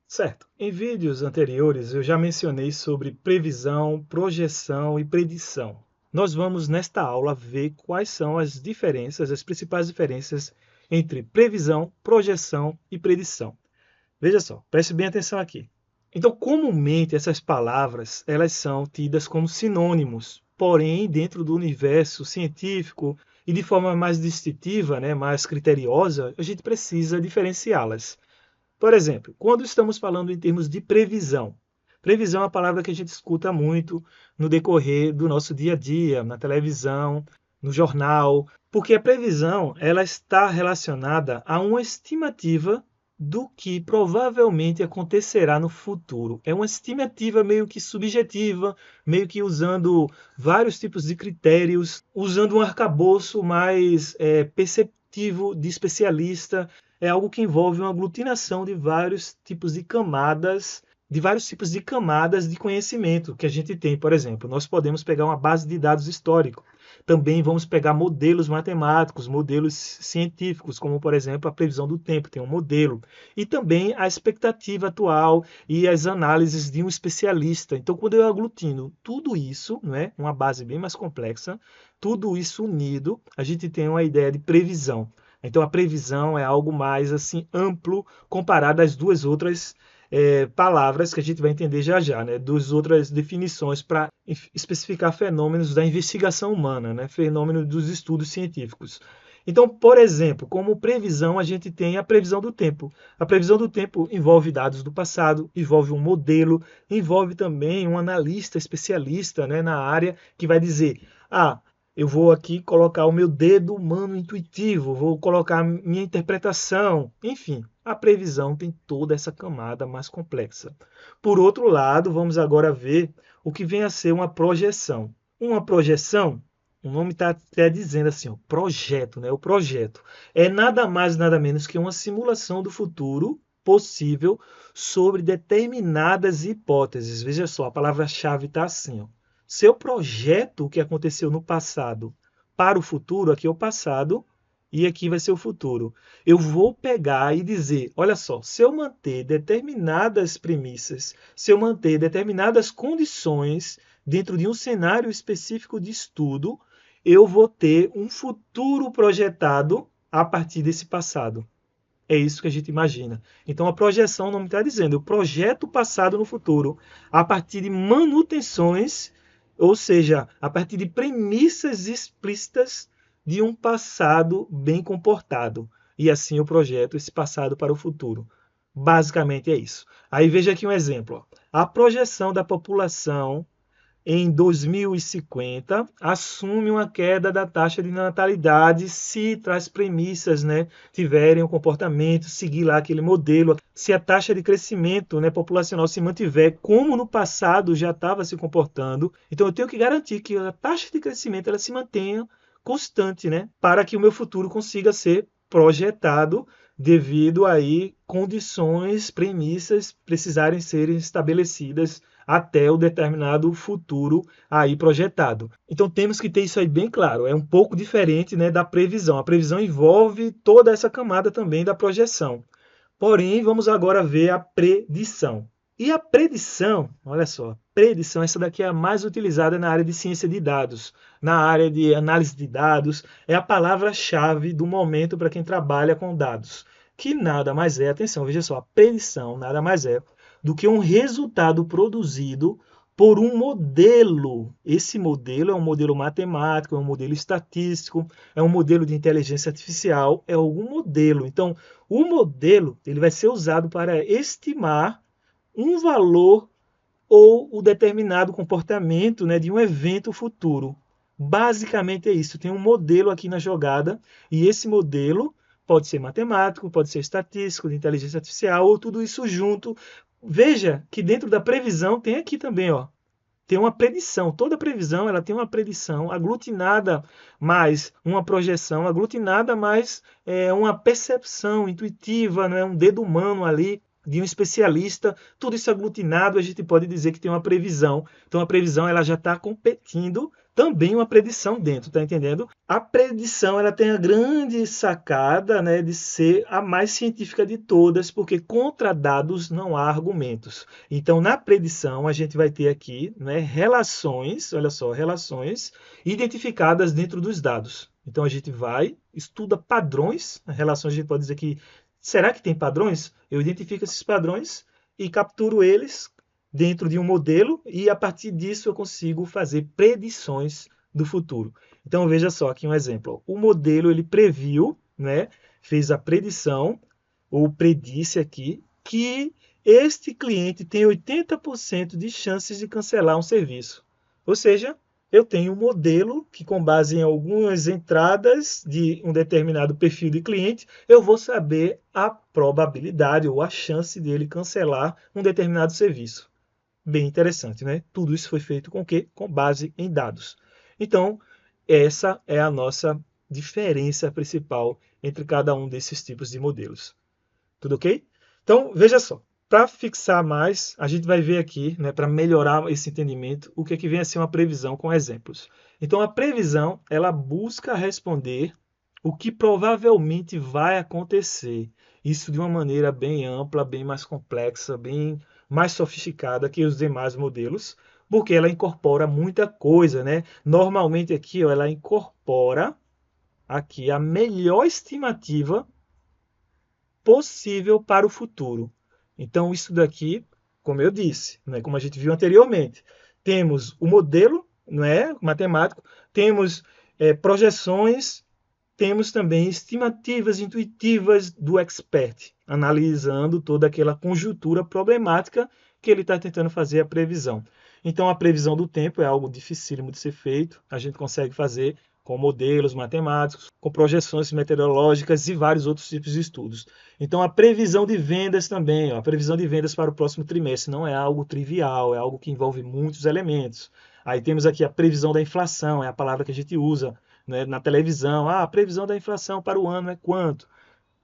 Certo. Em vídeos anteriores eu já mencionei sobre previsão, projeção e predição. Nós vamos nesta aula ver quais são as diferenças, as principais diferenças entre previsão, projeção e predição. Veja só, preste bem atenção aqui. Então, comumente essas palavras, elas são tidas como sinônimos, porém, dentro do universo científico e de forma mais distintiva, né, mais criteriosa, a gente precisa diferenciá-las. Por exemplo, quando estamos falando em termos de previsão, previsão é uma palavra que a gente escuta muito no decorrer do nosso dia a dia, na televisão, no jornal, porque a previsão ela está relacionada a uma estimativa do que provavelmente acontecerá no futuro. É uma estimativa meio que subjetiva, meio que usando vários tipos de critérios, usando um arcabouço mais perceptivo de especialista. É algo que envolve uma aglutinação de vários tipos de camadas de conhecimento que a gente tem. Por exemplo, nós podemos pegar uma base de dados histórico. Também vamos pegar modelos matemáticos, modelos científicos, como por exemplo a previsão do tempo, tem um modelo. E também a expectativa atual e as análises de um especialista. Então, quando eu aglutino tudo isso, né, uma base bem mais complexa, tudo isso unido, a gente tem uma ideia de previsão. Então a previsão é algo mais assim amplo comparado às duas outras palavras que a gente vai entender já já, né? Duas outras definições para especificar fenômenos da investigação humana, né? Fenômenos dos estudos científicos. Então, por exemplo, como previsão, a gente tem a previsão do tempo. A previsão do tempo envolve dados do passado, envolve um modelo, envolve também um analista especialista, né, na área que vai dizer: ah, eu vou aqui colocar o meu dedo humano intuitivo, vou colocar minha interpretação, enfim, a previsão tem toda essa camada mais complexa. Por outro lado, vamos agora ver o que vem a ser uma projeção. Uma projeção, o nome está até dizendo assim, ó, projeto, né? O projeto é nada mais nada menos que uma simulação do futuro possível sobre determinadas hipóteses. Veja só, a palavra-chave está assim, ó. Se eu projeto o que aconteceu no passado para o futuro, aqui é o passado e aqui vai ser o futuro. Eu vou pegar e dizer, olha só, se eu manter determinadas premissas, se eu manter determinadas condições dentro de um cenário específico de estudo, eu vou ter um futuro projetado a partir desse passado. É isso que a gente imagina. Então, a projeção, o nome está dizendo, eu projeto o passado no futuro a partir de manutenções, ou seja, a partir de premissas explícitas de um passado bem comportado. E assim eu projeto esse passado para o futuro. Basicamente é isso. Aí veja aqui um exemplo. A projeção da população em 2050 assume uma queda da taxa de natalidade se as premissas, né, tiverem o comportamento, seguir lá aquele modelo, se a taxa de crescimento, né, populacional se mantiver como no passado já estava se comportando. Então eu tenho que garantir que a taxa de crescimento ela se mantenha constante, né, para que o meu futuro consiga ser projetado devido aí condições, premissas precisarem serem estabelecidas até o determinado futuro aí projetado. Então temos que ter isso aí bem claro. É um pouco diferente, né, da previsão. A previsão envolve toda essa camada também da projeção. Porém, vamos agora ver a predição. E a predição, olha só, predição, essa daqui é a mais utilizada na área de ciência de dados, na área de análise de dados, é a palavra-chave do momento para quem trabalha com dados, que nada mais é, atenção, veja só, a predição nada mais é do que um resultado produzido por um modelo. Esse modelo é um modelo matemático, é um modelo estatístico, é um modelo de inteligência artificial, é algum modelo. Então, o modelo ele vai ser usado para estimar um valor ou o determinado comportamento, né, de um evento futuro. Basicamente é isso. Tem um modelo aqui na jogada e esse modelo pode ser matemático, pode ser estatístico, de inteligência artificial ou tudo isso junto. Veja que dentro da previsão tem aqui também, ó, tem uma predição. Toda previsão ela tem uma predição aglutinada mais uma projeção, aglutinada mais uma percepção intuitiva, né? Um dedo humano ali de um especialista, tudo isso aglutinado, a gente pode dizer que tem uma previsão. Então a previsão ela já está competindo também uma predição dentro, tá entendendo? A predição, ela tem a grande sacada, né, de ser a mais científica de todas, porque contra dados não há argumentos. Então, na predição, a gente vai ter aqui, né, relações, olha só, relações identificadas dentro dos dados. Então, a gente vai, estuda padrões, relações, a gente pode dizer que, será que tem padrões? Eu identifico esses padrões e capturo eles dentro de um modelo e a partir disso eu consigo fazer predições do futuro. Então veja só aqui um exemplo. O modelo ele previu, né, fez a predição ou predisse aqui que este cliente tem 80% de chances de cancelar um serviço. Ou seja, eu tenho um modelo que, com base em algumas entradas de um determinado perfil de cliente, eu vou saber a probabilidade ou a chance dele cancelar um determinado serviço. Bem interessante, né? Tudo isso foi feito com o quê? Com base em dados. Então, essa é a nossa diferença principal entre cada um desses tipos de modelos. Tudo ok? Então, veja só. Para fixar mais, a gente vai ver aqui, né, para melhorar esse entendimento, o que é que vem a ser uma previsão com exemplos. Então, a previsão, ela busca responder o que provavelmente vai acontecer. Isso de uma maneira bem ampla, bem mais complexa, bem mais sofisticada que os demais modelos, porque ela incorpora muita coisa, né? Normalmente aqui, ó, ela incorpora aqui a melhor estimativa possível para o futuro. Então, isso daqui, como eu disse, né, como a gente viu anteriormente, temos o modelo, né, matemático, temos projeções, temos também estimativas intuitivas do expert, analisando toda aquela conjuntura problemática que ele está tentando fazer a previsão. Então, a previsão do tempo é algo dificílimo de ser feito, a gente consegue fazer com modelos matemáticos, com projeções meteorológicas e vários outros tipos de estudos. Então, a previsão de vendas também, ó, a previsão de vendas para o próximo trimestre não é algo trivial, é algo que envolve muitos elementos. Aí temos aqui a previsão da inflação, é a palavra que a gente usa, né, na televisão. Ah, a previsão da inflação para o ano é quanto?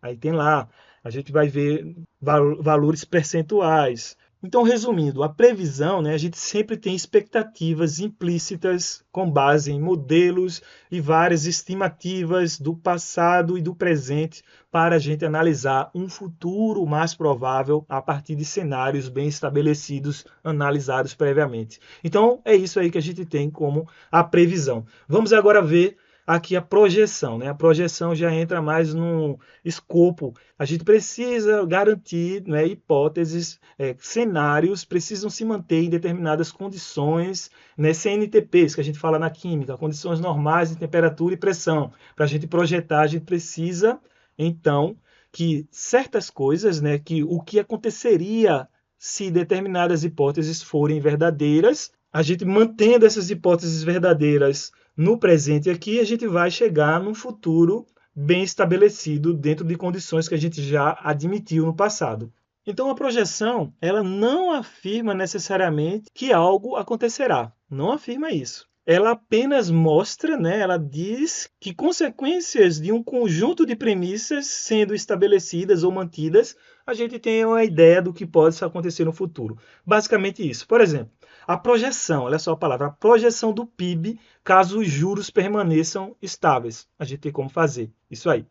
Aí tem lá, a gente vai ver valores percentuais. Então, resumindo, a previsão, né, a gente sempre tem expectativas implícitas com base em modelos e várias estimativas do passado e do presente para a gente analisar um futuro mais provável a partir de cenários bem estabelecidos, analisados previamente. Então, é isso aí que a gente tem como a previsão. Vamos agora ver aqui a projeção, né? A projeção já entra mais no escopo. A gente precisa garantir, né, hipóteses, cenários precisam se manter em determinadas condições, né, CNTPs, que a gente fala na química, condições normais de temperatura e pressão. Para a gente projetar, a gente precisa, então, que certas coisas, né, que o que aconteceria se determinadas hipóteses forem verdadeiras, a gente mantendo essas hipóteses verdadeiras no presente aqui, a gente vai chegar num futuro bem estabelecido dentro de condições que a gente já admitiu no passado. Então, a projeção, ela não afirma necessariamente que algo acontecerá. Não afirma isso. Ela apenas mostra, né, ela diz que consequências de um conjunto de premissas sendo estabelecidas ou mantidas, a gente tem uma ideia do que pode acontecer no futuro. Basicamente isso. Por exemplo, a projeção, olha só a palavra, a projeção do PIB caso os juros permaneçam estáveis. A gente tem como fazer isso aí.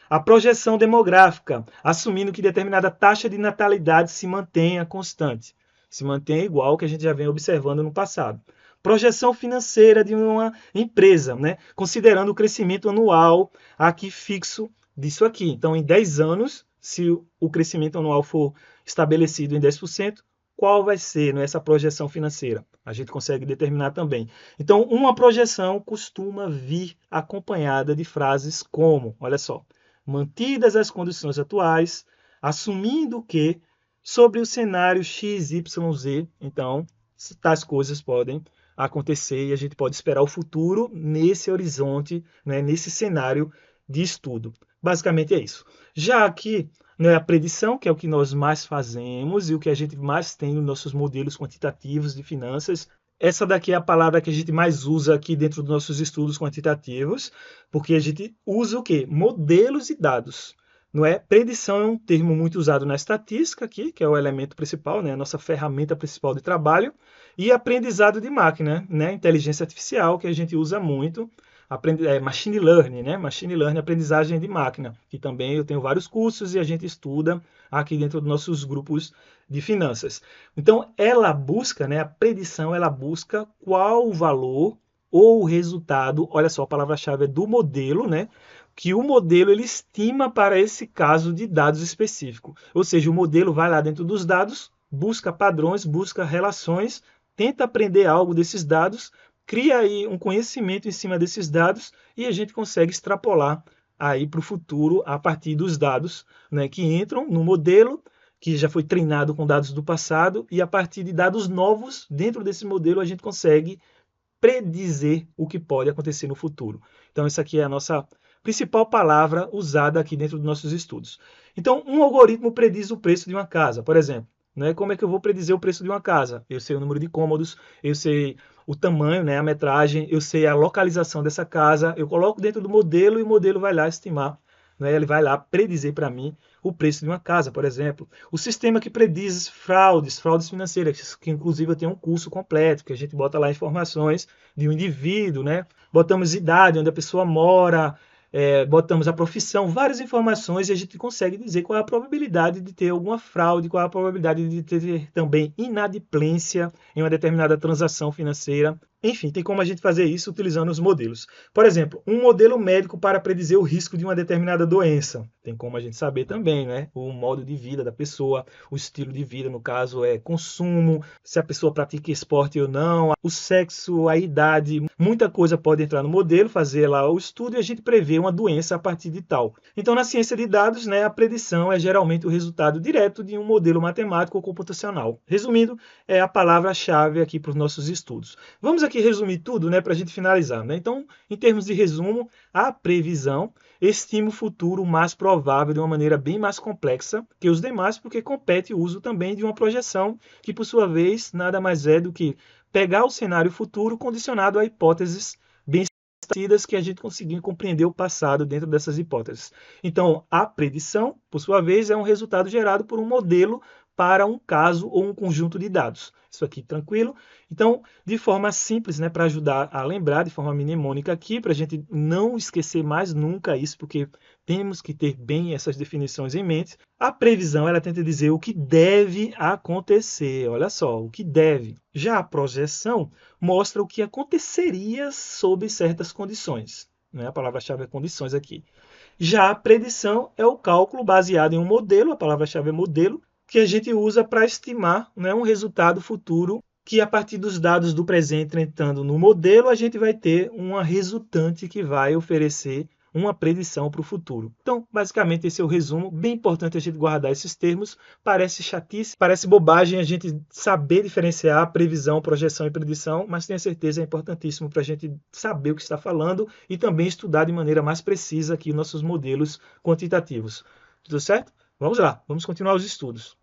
A projeção demográfica, assumindo que determinada taxa de natalidade se mantenha constante, se mantenha igual ao que a gente já vem observando no passado. Projeção financeira de uma empresa, né? Considerando o crescimento anual aqui fixo disso aqui. Então, em 10 anos, se o crescimento anual for estabelecido em 10%, qual vai ser, né, essa projeção financeira? A gente consegue determinar também. Então, uma projeção costuma vir acompanhada de frases como, olha só, mantidas as condições atuais, assumindo que, sobre o cenário X, Y, Z, então, tais coisas podem acontecer e a gente pode esperar o futuro nesse horizonte, né, nesse cenário de estudo. Basicamente é isso. Já aqui, né, a predição, que é o que nós mais fazemos e o que a gente mais tem nos nossos modelos quantitativos de finanças. Essa daqui é a palavra que a gente mais usa aqui dentro dos nossos estudos quantitativos, porque a gente usa o quê? Modelos e dados. não é? Predição é um termo muito usado na estatística aqui, que é o elemento principal, né? A nossa ferramenta principal de trabalho, e aprendizado de máquina, né? Inteligência artificial, que a gente usa muito, machine learning, né? Machine learning, aprendizagem de máquina, que também eu tenho vários cursos e a gente estuda aqui dentro dos nossos grupos de finanças. Então, ela busca, né? A predição, ela busca qual o valor ou o resultado, olha só, a palavra-chave é do modelo, né? Que o modelo ele estima para esse caso de dados específico. Ou seja, o modelo vai lá dentro dos dados, busca padrões, busca relações, tenta aprender algo desses dados, cria aí um conhecimento em cima desses dados e a gente consegue extrapolar aí para o futuro a partir dos dados, né, que entram no modelo que já foi treinado com dados do passado e a partir de dados novos dentro desse modelo a gente consegue predizer o que pode acontecer no futuro. Então, essa aqui é a nossa principal palavra usada aqui dentro dos nossos estudos. Então, um algoritmo prediz o preço de uma casa, por exemplo. Né? Como é que eu vou predizer o preço de uma casa? Eu sei o número de cômodos, eu sei o tamanho, né, a metragem, eu sei a localização dessa casa, eu coloco dentro do modelo e o modelo vai lá estimar, né? Ele vai lá predizer para mim o preço de uma casa, por exemplo. O sistema que prediz fraudes financeiras, que inclusive eu tenho um curso completo, que a gente bota lá informações de um indivíduo, né? Botamos idade, onde a pessoa mora, botamos a profissão, várias informações e a gente consegue dizer qual é a probabilidade de ter alguma fraude, qual é a probabilidade de ter também inadimplência em uma determinada transação financeira. Enfim, tem como a gente fazer isso utilizando os modelos. Por exemplo, um modelo médico para predizer o risco de uma determinada doença. Tem como a gente saber também, né? O modo de vida da pessoa, o estilo de vida, no caso, é consumo, se a pessoa pratica esporte ou não, o sexo, a idade, muita coisa pode entrar no modelo, fazer lá o estudo e a gente prevê uma doença a partir de tal. Então, na ciência de dados, né, a predição é geralmente o resultado direto de um modelo matemático ou computacional. Resumindo, é a palavra-chave aqui para os nossos estudos. Vamos aqui resumir tudo, né, para a gente finalizar. Né? Então, em termos de resumo, a previsão estima o futuro mais provável de uma maneira bem mais complexa que os demais, porque compete o uso também de uma projeção, que por sua vez nada mais é do que pegar o cenário futuro condicionado a hipóteses bem estabelecidas que a gente conseguir compreender o passado dentro dessas hipóteses. Então, a predição, por sua vez, é um resultado gerado por um modelo para um caso ou um conjunto de dados. Isso aqui tranquilo? Então, de forma simples, né, para ajudar a lembrar, de forma mnemônica aqui, para a gente não esquecer mais nunca isso, porque temos que ter bem essas definições em mente. A previsão, ela tenta dizer o que deve acontecer, olha só, o que deve. Já a projeção mostra o que aconteceria sob certas condições. Né? A palavra-chave é condições aqui. Já a predição é o cálculo baseado em um modelo, a palavra-chave é modelo, que a gente usa para estimar, né, um resultado futuro que a partir dos dados do presente entrando no modelo, a gente vai ter uma resultante que vai oferecer uma predição para o futuro. Então, basicamente, esse é o resumo. Bem importante a gente guardar esses termos. Parece chatice, parece bobagem a gente saber diferenciar previsão, projeção e predição, mas tenha certeza, é importantíssimo para a gente saber o que está falando e também estudar de maneira mais precisa aqui nossos modelos quantitativos. Tudo certo? Vamos lá, vamos continuar os estudos.